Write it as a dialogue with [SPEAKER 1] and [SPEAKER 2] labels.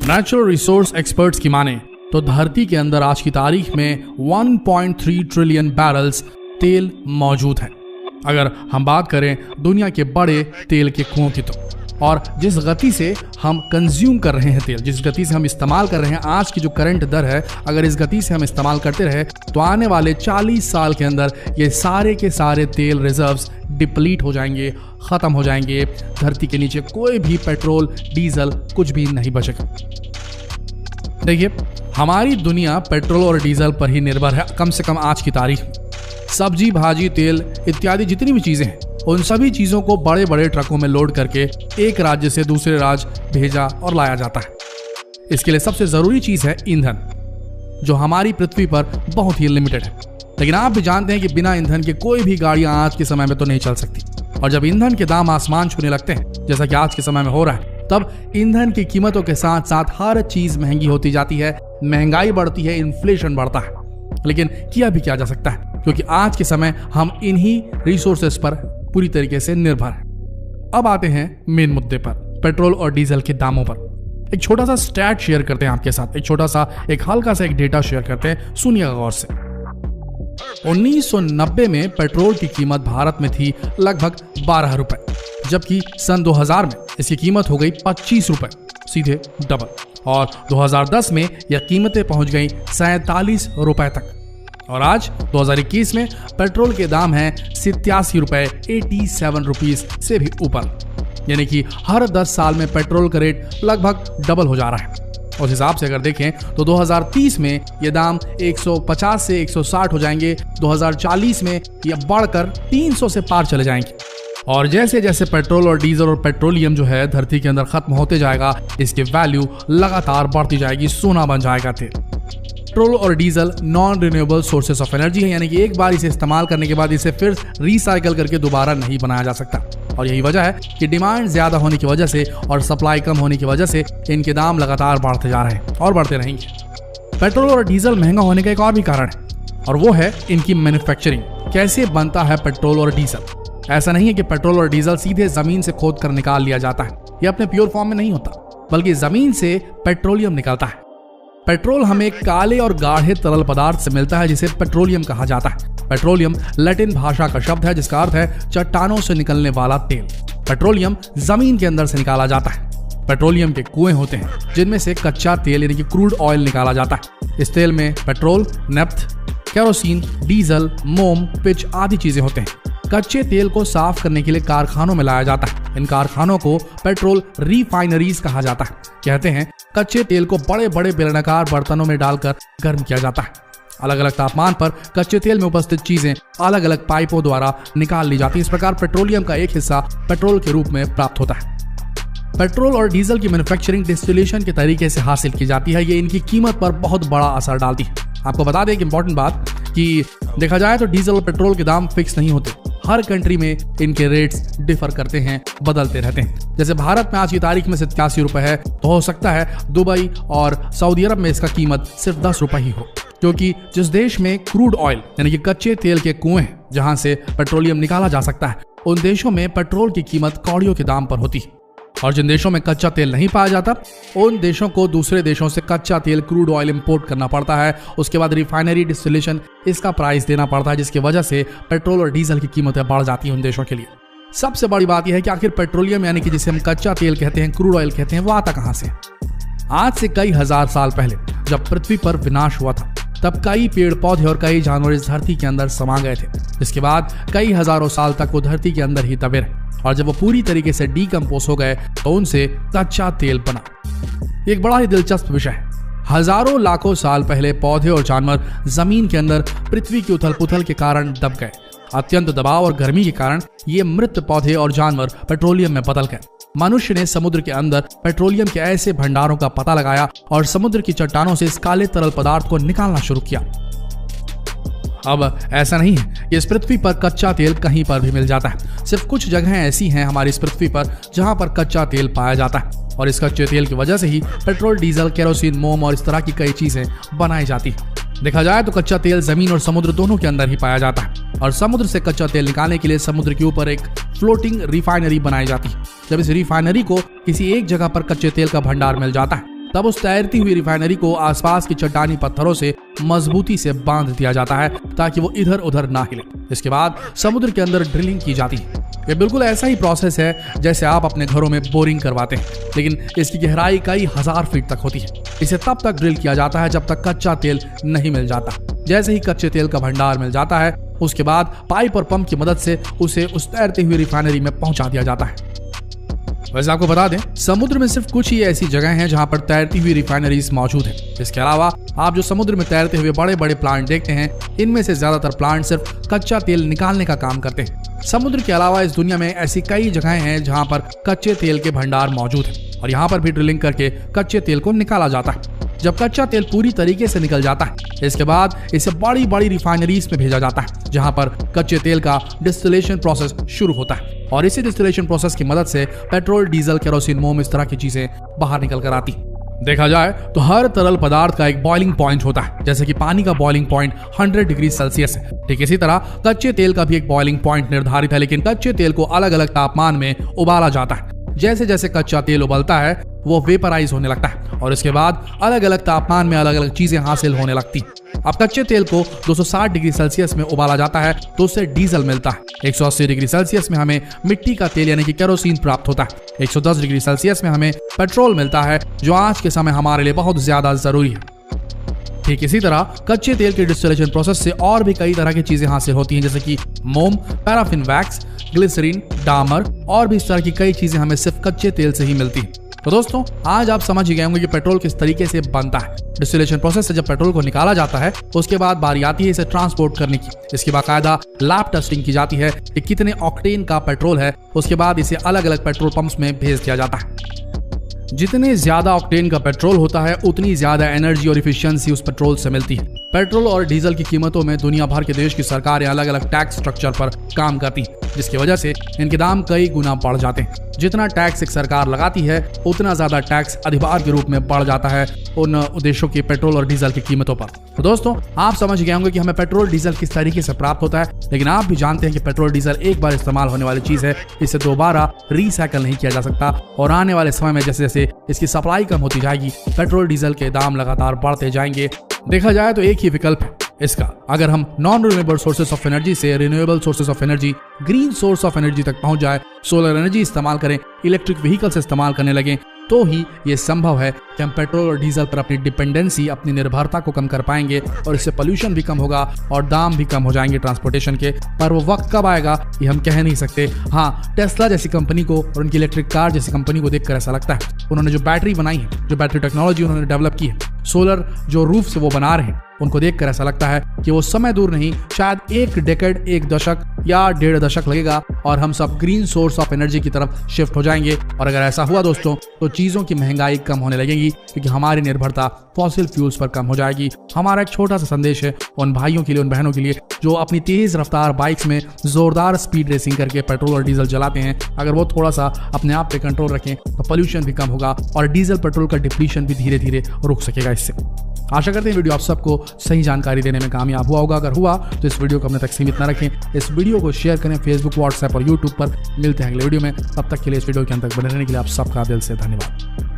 [SPEAKER 1] Natural resource experts की माने तो धरती के अंदर आज की तारीख में 1.3 ट्रिलियन बैरल्स तेल मौजूद है। अगर हम बात करें दुनिया के बड़े तेल के कुओं की तो, और जिस गति से हम कंज्यूम कर रहे हैं तेल, जिस गति से हम इस्तेमाल कर रहे हैं, आज की जो करंट दर है, अगर इस गति से हम इस्तेमाल करते रहे तो आने वाले 40 साल के अंदर ये सारे के सारे तेल रिजर्व्स डिप्लीट हो जाएंगे, खत्म हो जाएंगे। धरती के नीचे कोई भी पेट्रोल, डीजल कुछ भी नहीं बचेगा। देखिए, हमारी दुनिया पेट्रोल और डीजल पर ही निर्भर है। कम से कम आज की तारीख में सब्जी, भाजी, तेल इत्यादि जितनी भी चीजें हैं, उन सभी चीजों को बड़े बड़े ट्रकों में लोड करके एक राज्य से दूसरे राज्य भेजा और लाया जाता है। इसके लिए सबसे जरूरी चीज है ईंधन, जो हमारी पृथ्वी पर बहुत ही लिमिटेड है। लेकिन आप भी जानते हैं कि बिना ईंधन के कोई भी गाड़ियां आज के समय में तो नहीं चल सकती। और जब ईंधन के दाम आसमान छूने लगते हैं, जैसा कि आज के समय में हो रहा है, तब ईंधन की कीमतों के साथ साथ हर चीज महंगी होती जाती है, महंगाई बढ़ती है, इन्फ्लेशन बढ़ता है। लेकिन किया भी क्या जा सकता है, क्योंकि आज के समय हम इन्हीं रिसोर्सेस पर पूरी तरीके से निर्भर हैं। अब आते हैं मेन मुद्दे पर, पेट्रोल और डीजल के दामों पर। एक छोटा सा स्टैट शेयर करते हैं आपके साथ, एक हल्का सा एक डेटा शेयर करते हैं, सुनिएगा गौर से। 1990 में पेट्रोल की कीमत भारत में थी लगभग 12 रुपए, जबकि सन 2000 में इसकी कीमत हो गई 25 रुपए, सीधे डबल। और 2010 में यह कीमतें पहुंच गई 47 रुपए तक। और आज 2021 में पेट्रोल के दाम हैं 87 रुपए, 87 रुपीज से भी ऊपर। यानी कि हर 10 साल में पेट्रोल का रेट लगभग डबल हो जा रहा है। उस हिसाब से अगर देखें तो 2030 में ये दाम 150 से 160 हो जाएंगे। 2040 में ये बढ़कर 300 से पार चले जाएंगे। और जैसे जैसे पेट्रोल और डीजल और पेट्रोलियम जो है धरती के अंदर खत्म होते जाएगा, इसकी वैल्यू लगातार बढ़ती जाएगी, सोना बन जाएगा तेल। पेट्रोल और diesel non renewable sources of energy है, यानी कि एक बार इसे इस्तेमाल करने के बाद इसे फिर रिसाइकल करके दोबारा नहीं बनाया जा सकता। और यही वजह है कि डिमांड ज्यादा होने की वजह से और सप्लाई कम होने की वजह से इनके दाम लगातार बढ़ते जा रहे हैं और बढ़ते रहेंगे। पेट्रोल और डीजल महंगा होने का एक और भी कारण है, और वो है इनकी मैन्युफैक्चरिंग। कैसे बनता है पेट्रोल और डीजल? ऐसा नहीं है कि पेट्रोल और डीजल सीधे जमीन से खोद कर निकाल लिया जाता है। यह अपने प्योर फॉर्म में नहीं होता, बल्कि जमीन से पेट्रोलियम निकलता है। पेट्रोल हमें काले और गाढ़े तरल पदार्थ से मिलता है, जिसे पेट्रोलियम कहा जाता है। पेट्रोलियम लैटिन भाषा का शब्द है, जिसका अर्थ है चट्टानों से निकलने वाला तेल। पेट्रोलियम जमीन के अंदर से निकाला जाता है। पेट्रोलियम के कुएं होते हैं, जिनमें से कच्चा तेल यानी कि क्रूड ऑयल निकाला जाता है। इस तेल में पेट्रोल, नेफ्थ, केरोसिन, डीजल, मोम, पिच आदि चीजें होते हैं। कच्चे तेल को साफ करने के लिए कारखानों में लाया जाता है। इन कारखानों को पेट्रोल रिफाइनरीज कहा जाता है। कहते हैं कच्चे तेल को बड़े बड़े बेलनाकार बर्तनों में डालकर गर्म किया जाता है। अलग अलग तापमान पर कच्चे तेल में उपस्थित चीजें अलग अलग पाइपों द्वारा निकाल ली जाती है। इस प्रकार पेट्रोलियम का एक हिस्सा पेट्रोल के रूप में प्राप्त होता है। पेट्रोल और डीजल की मैन्युफैक्चरिंग डिस्टिलेशन के तरीके से हासिल की जाती है। ये इनकी कीमत पर बहुत बड़ा असर डालती है। आपको बता दें एक इंपॉर्टेंट बात कि देखा जाए तो डीजल और पेट्रोल के दाम फिक्स नहीं होते। हर कंट्री में इनके रेट्स डिफर करते हैं, बदलते रहते हैं। जैसे भारत में आज की तारीख में 87 रुपए है, तो हो सकता है दुबई और सऊदी अरब में इसका कीमत सिर्फ 10 रुपए ही हो, क्योंकि जिस देश में क्रूड ऑयल यानी कि कच्चे तेल के कुएं हैं, जहां से पेट्रोलियम निकाला जा सकता है, उन देशों में पेट्रोल की कीमत कौड़ियों के दाम पर होती है। और जिन देशों में कच्चा तेल नहीं पाया जाता, उन देशों को दूसरे देशों से कच्चा तेल, क्रूड ऑयल इंपोर्ट करना पड़ता है। उसके बाद रिफाइनरी डिस्टिलेशन, इसका प्राइस देना पड़ता है, जिसकी वजह से पेट्रोल और डीजल की कीमतें बढ़ जाती हैं उन देशों के लिए। सबसे बड़ी बात यह है कि आखिर पेट्रोलियम यानी कि जिसे हम कच्चा तेल कहते हैं, क्रूड ऑयल कहते हैं, वो आता कहां से? आज से कई हजार साल पहले जब पृथ्वी पर विनाश हुआ था, तब कई पेड़ पौधे और कई जानवर इस धरती के अंदर समा गए थे। इसके बाद कई हजारों साल तक वो धरती के अंदर ही दबे रहे, और जब वो पूरी तरीके से डीकंपोज हो गए तो उनसे कच्चा तेल बना। एक बड़ा ही दिलचस्प विषय है। हजारों लाखों साल पहले पौधे और जानवर जमीन के अंदर पृथ्वी की उथल पुथल के कारण दब गए। अत्यंत दबाव और गर्मी के कारण ये मृत पौधे और जानवर पेट्रोलियम में बदल गए। मनुष्य ने समुद्र के अंदर पेट्रोलियम के ऐसे भंडारों का पता लगाया और समुद्र की चट्टानों से इस काले तरल पदार्थ को निकालना शुरू किया। अब ऐसा नहीं है कि इस पृथ्वी पर कच्चा तेल कहीं पर भी मिल जाता है। सिर्फ कुछ जगहें ऐसी हैं हमारी इस पृथ्वी पर जहां पर कच्चा तेल पाया जाता है, और इस कच्चे तेल की वजह से ही पेट्रोल, डीजल, केरोसिन, मोम और इस तरह की कई चीजें बनाई जाती है। देखा जाए तो कच्चा तेल जमीन और समुद्र दोनों के अंदर ही पाया जाता है, और समुद्र से कच्चा तेल निकालने के लिए समुद्र के ऊपर एक फ्लोटिंग रिफाइनरी बनाई जाती है। जब इस रिफाइनरी को किसी एक जगह पर कच्चे तेल का भंडार मिल जाता है, तब उस तैरती हुई रिफाइनरी को आसपास की चट्टानी पत्थरों से मजबूती से बांध दिया जाता है ताकि वो इधर उधर ना हिले। इसके बाद समुद्र के अंदर ड्रिलिंग की जाती है। ये बिल्कुल ऐसा ही प्रोसेस है जैसे आप अपने घरों में बोरिंग करवाते हैं, लेकिन इसकी गहराई कई हजार फीट तक होती है। इसे तब तक ड्रिल किया जाता है जब तक कच्चा तेल नहीं मिल जाता। जैसे ही कच्चे तेल का भंडार मिल जाता है, उसके बाद पाइप और पंप की मदद से उसे उस तैरती हुई रिफाइनरी में पहुंचा दिया जाता है। वैसे आपको बता दें, समुद्र में सिर्फ कुछ ही ऐसी जगह हैं जहां पर तैरती हुई रिफाइनरीज मौजूद है। इसके अलावा आप जो समुद्र में तैरते हुए बड़े बड़े प्लांट देखते हैं, इनमें से ज्यादातर प्लांट सिर्फ कच्चा तेल निकालने का काम करते हैं। समुद्र के अलावा इस दुनिया में ऐसी कई जगहें हैं जहां पर कच्चे तेल के भंडार मौजूद हैं और यहाँ पर भी ड्रिलिंग करके कच्चे तेल को निकाला जाता है। जब कच्चा तेल पूरी तरीके से निकल जाता है, इसके बाद इसे बड़ी बड़ी रिफाइनरीज में भेजा जाता है जहां पर कच्चे तेल का डिस्टिलेशन प्रोसेस शुरू होता है और इसी डिस्टिलेशन प्रोसेस की मदद से पेट्रोल, डीजल, केरोसिन, मोम इस तरह की चीजें बाहर निकल कर आती। देखा जाए तो हर तरल पदार्थ का एक बॉइलिंग पॉइंट होता है। जैसे कि पानी का बॉइलिंग पॉइंट 100 डिग्री सेल्सियस है, ठीक इसी तरह कच्चे तेल का भी एक बॉइलिंग पॉइंट निर्धारित है, लेकिन कच्चे तेल को अलग अलग तापमान में उबाला जाता है। जैसे जैसे कच्चा तेल उबलता है वो वेपराइज होने लगता है और इसके बाद अलग अलग तापमान में अलग अलग चीजें हासिल होने लगती। अब कच्चे तेल को 260 डिग्री सेल्सियस में उबाला जाता है तो उससे डीजल मिलता है। 180 डिग्री सेल्सियस में हमें मिट्टी का तेल यानी कि केरोसिन प्राप्त होता है। 110 डिग्री सेल्सियस में हमें पेट्रोल मिलता है, जो आज के समय हमारे लिए बहुत ज्यादा जरूरी है। ठीक इसी तरह कच्चे तेल के डिस्टिलेशन प्रोसेस से और भी कई तरह की चीजें हासिल होती हैं, जैसे कि मोम, पैराफिन वैक्स, ग्लिसरीन, डामर और भी इस तरह की कई चीजें हमें सिर्फ कच्चे तेल से ही मिलती हैं। तो दोस्तों, आज आप समझ ही गए होंगे कि पेट्रोल किस तरीके से बनता है। डिस्टिलेशन प्रोसेस से जब पेट्रोल को निकाला जाता है, उसके बाद बारी आती है इसे ट्रांसपोर्ट करने की। इसकी बाकायदा लैब टेस्टिंग की जाती है कि कितने ऑक्टेन का पेट्रोल है। उसके बाद इसे अलग अलग पेट्रोल पंप्स में भेज दिया जाता है। जितने ज्यादा ऑक्टेन का पेट्रोल होता है, उतनी ज्यादा एनर्जी और इफिशियंसी उस पेट्रोल से मिलती है। पेट्रोल और डीजल की कीमतों में दुनिया भर के देश की सरकारें अलग अलग टैक्स स्ट्रक्चर पर काम करती हैं, जिसकी वजह से इनके दाम कई गुना बढ़ जाते हैं। जितना टैक्स एक सरकार लगाती है, उतना ज्यादा टैक्स अधिभार के रूप में बढ़ जाता है उन देशों की पेट्रोल और डीजल की कीमतों पर। तो दोस्तों, आप समझ गए होंगे कि हमें पेट्रोल डीजल किस तरीके से प्राप्त होता है, लेकिन आप भी जानते हैं कि पेट्रोल डीजल एक बार इस्तेमाल होने वाली चीज है, इसे दोबारा रिसाइकल नहीं किया जा सकता। और आने वाले समय में जैसे जैसे इसकी सप्लाई कम होती जाएगी, पेट्रोल डीजल के दाम लगातार बढ़ते जाएंगे। देखा जाए तो एक ही विकल्प है इसका, अगर हम non renewable sources of energy से renewable sources of energy, green source of energy तक पहुंच जाए, सोलर एनर्जी इस्तेमाल करें, इलेक्ट्रिक व्हीकल्स इस्तेमाल करने लगे, तो ही ये संभव है कि हम पेट्रोल और डीजल पर अपनी डिपेंडेंसी, अपनी निर्भरता को कम कर पाएंगे और इससे पोल्यूशन भी कम होगा और दाम भी कम हो जाएंगे ट्रांसपोर्टेशन के। पर वो वक्त कब आएगा ये हम कह नहीं सकते। हाँ, टेस्ला जैसी कंपनी को और उनकी इलेक्ट्रिक कार जैसी कंपनी को देखकर ऐसा लगता है। उन्होंने जो बैटरी बनाई है, जो बैटरी टेक्नोलॉजी उन्होंने डेवलप की है, सोलर जो रूफ से वो बना रहे हैं, उनको देखकर ऐसा लगता है कि वो समय दूर नहीं, शायद एक डेकेड, एक दशक या 1.5 दशक लगेगा और हम सब ग्रीन सोर्स ऑफ एनर्जी की तरफ शिफ्ट हो जाएंगे। और अगर ऐसा हुआ दोस्तों, तो चीजों की महंगाई कम होने लगेगी, क्योंकि हमारी निर्भरता फॉसिल फ्यूल्स पर कम हो जाएगी। हमारा एक छोटा सा संदेश है उन भाइयों के लिए, उन बहनों के लिए जो अपनी तेज रफ्तार बाइक्स में जोरदार स्पीड रेसिंग करके पेट्रोल और डीजल जलाते हैं। अगर वो थोड़ा सा अपने आप पे कंट्रोल रखें तो पोल्यूशन भी कम होगा और डीजल पेट्रोल का डिप्लीशन भी धीरे धीरे रुक सकेगा इससे। आशा करते हैं वीडियो आप सबको सही जानकारी देने में कामयाब हुआ होगा। अगर हुआ तो इस वीडियो को अपने तक सीमित न रखें, इस वीडियो को शेयर करें फेसबुक, व्हाट्सएप और यूट्यूब पर। मिलते हैं अगले वीडियो में, तब तक के लिए इस वीडियो के अंत तक बने रहने के लिए आप सबका दिल से धन्यवाद।